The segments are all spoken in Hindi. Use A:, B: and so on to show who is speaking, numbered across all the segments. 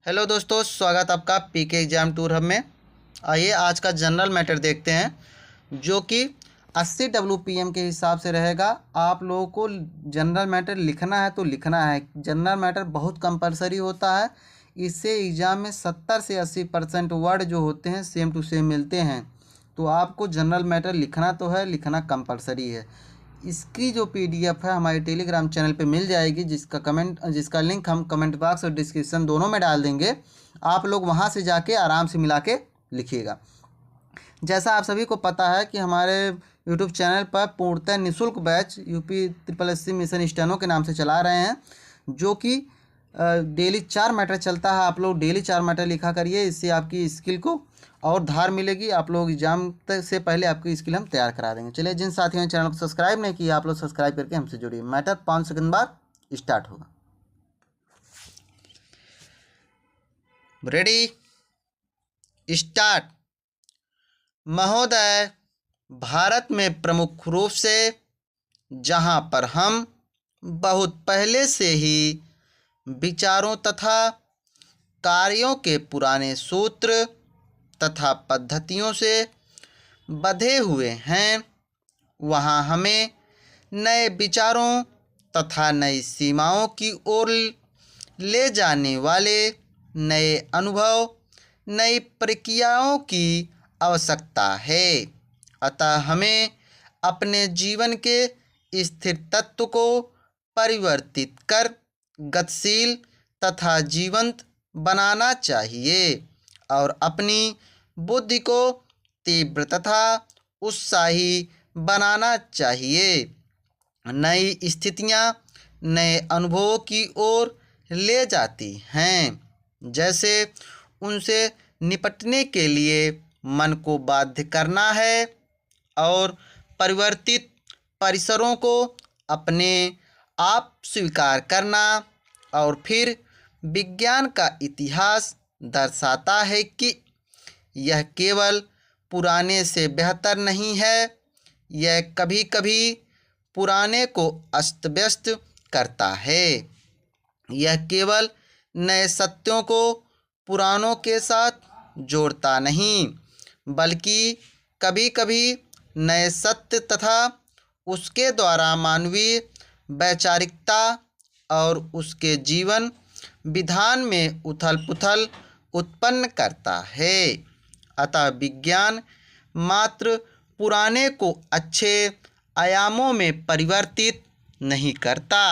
A: हेलो दोस्तों, स्वागत आपका पीके एग्जाम टूर हब में। आइए आज का जनरल मैटर देखते हैं जो कि 80 WPM के हिसाब से रहेगा। आप लोगों को जनरल मैटर लिखना है तो लिखना है। जनरल मैटर बहुत कंपलसरी होता है। इससे एग्ज़ाम में 70 से 80% वर्ड जो होते हैं सेम टू सेम मिलते हैं। तो आपको जनरल मैटर लिखना तो है, लिखना कंपलसरी है। इसकी जो PDF है हमारे टेलीग्राम चैनल पे मिल जाएगी, जिसका लिंक हम कमेंट बॉक्स और डिस्क्रिप्शन दोनों में डाल देंगे। आप लोग वहां से जाके आराम से मिला के लिखिएगा। जैसा आप सभी को पता है कि हमारे यूट्यूब चैनल पर पूर्णतः निःशुल्क batch UP SSC mission steno के नाम से चला रहे हैं, जो कि डेली 4 मैटर चलता है। आप लोग डेली 4 मैटर लिखा करिए, इससे आपकी स्किल को और धार मिलेगी। आप लोग एग्जाम तक से पहले आपकी स्किल हम तैयार करा देंगे। चलिए, जिन साथियों ने चैनल को सब्सक्राइब नहीं किया, आप लोग सब्सक्राइब करके हमसे जुड़िए। मैटर 5 सेकंड बाद स्टार्ट होगा। Ready, start. महोदय, भारत में प्रमुख रूप से जहाँ पर हम बहुत पहले से ही विचारों तथा कार्यों के पुराने सूत्र तथा पद्धतियों से बंधे हुए हैं, वहाँ हमें नए विचारों तथा नई सीमाओं की ओर ले जाने वाले नए अनुभव, नई प्रक्रियाओं की आवश्यकता है। अतः हमें अपने जीवन के स्थिर तत्व को परिवर्तित कर गतिशील तथा जीवंत बनाना चाहिए और अपनी बुद्धि को तीव्र तथा उत्साही बनाना चाहिए। नई स्थितियाँ नए अनुभवों की ओर ले जाती हैं, जैसे उनसे निपटने के लिए मन को बाध्य करना है और परिवर्तित परिसरों को अपने आप स्वीकार करना। और फिर विज्ञान का इतिहास दर्शाता है कि यह केवल पुराने से बेहतर नहीं है, यह कभी कभी पुराने को अस्त व्यस्त करता है। यह केवल नए सत्यों को पुरानों के साथ जोड़ता नहीं, बल्कि कभी कभी नए सत्य तथा उसके द्वारा मानवीय वैचारिकता और उसके जीवन विधान में उथल पुथल उत्पन्न करता है। अतः विज्ञान मात्र पुराने को अच्छे आयामों में परिवर्तित नहीं करता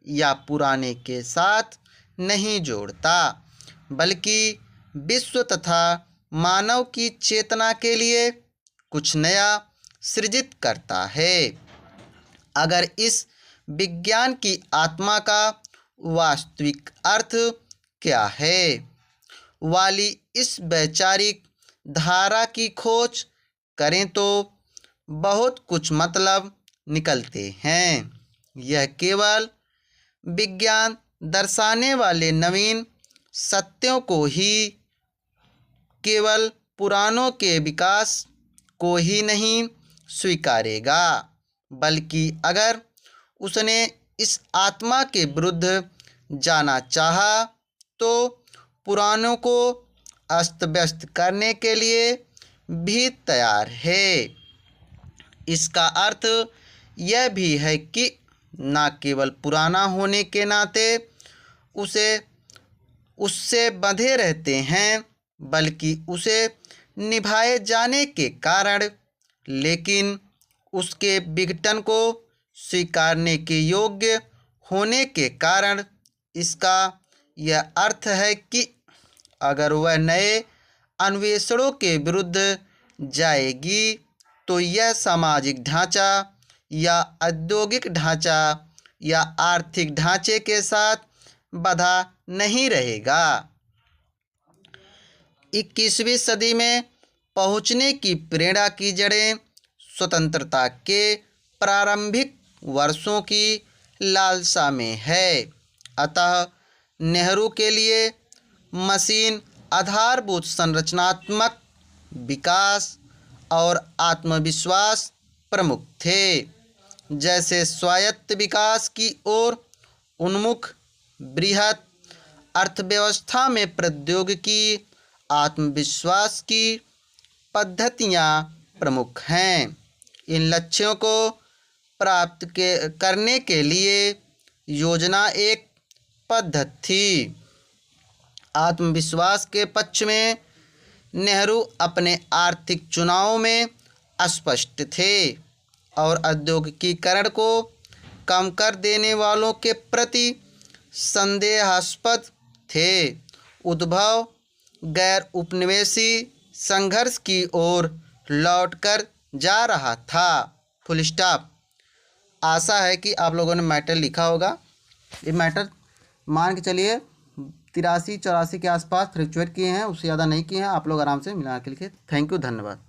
A: या पुराने के साथ नहीं जोड़ता, बल्कि विश्व तथा मानव की चेतना के लिए कुछ नया सृजित करता है। अगर इस विज्ञान की आत्मा का वास्तविक अर्थ क्या है वाली इस वैचारिक धारा की खोज करें तो बहुत कुछ मतलब निकलते हैं। यह केवल विज्ञान दर्शाने वाले नवीन सत्यों को ही, केवल पुरानों के विकास को ही नहीं स्वीकारेगा, बल्कि अगर उसने इस आत्मा के विरुद्ध जाना चाहा तो पुरानों को अस्त व्यस्त करने के लिए भी तैयार है। इसका अर्थ यह भी है कि न केवल पुराना होने के नाते उससे बंधे रहते हैं, बल्कि उसे निभाए जाने के कारण, लेकिन उसके विघटन को स्वीकारने के योग्य होने के कारण। इसका यह अर्थ है कि अगर वह नए अन्वेषणों के विरुद्ध जाएगी तो यह सामाजिक ढांचा या औद्योगिक ढांचा या आर्थिक ढांचे के साथ बंधा नहीं रहेगा। 21वीं सदी में पहुंचने की प्रेरणा की जड़ें स्वतंत्रता के प्रारंभिक वर्षों की लालसा में है। अतः नेहरू के लिए मशीन आधारभूत संरचनात्मक विकास और आत्मविश्वास प्रमुख थे, जैसे स्वायत्त विकास की ओर उन्मुख बृहत अर्थव्यवस्था में प्रौद्योगिकी, आत्मविश्वास की पद्धतियाँ प्रमुख हैं। इन लक्ष्यों को प्राप्त करने के लिए योजना एक पद्धति थी। आत्मविश्वास के पक्ष में नेहरू अपने आर्थिक चुनावों में स्पष्ट थे और औद्योगिकीकरण को कम कर देने वालों के प्रति संदेहास्पद थे। उद्भव गैर उपनिवेशी संघर्ष की ओर लौटकर जा रहा था। Full stop. आशा है कि आप लोगों ने मैटर लिखा होगा। ये मैटर मान के चलिए 83-84 के आसपास फ्रिक्चुएट किए हैं, उससे ज़्यादा नहीं किए हैं। आप लोग आराम से मिला के लिखे। थैंक यू, धन्यवाद।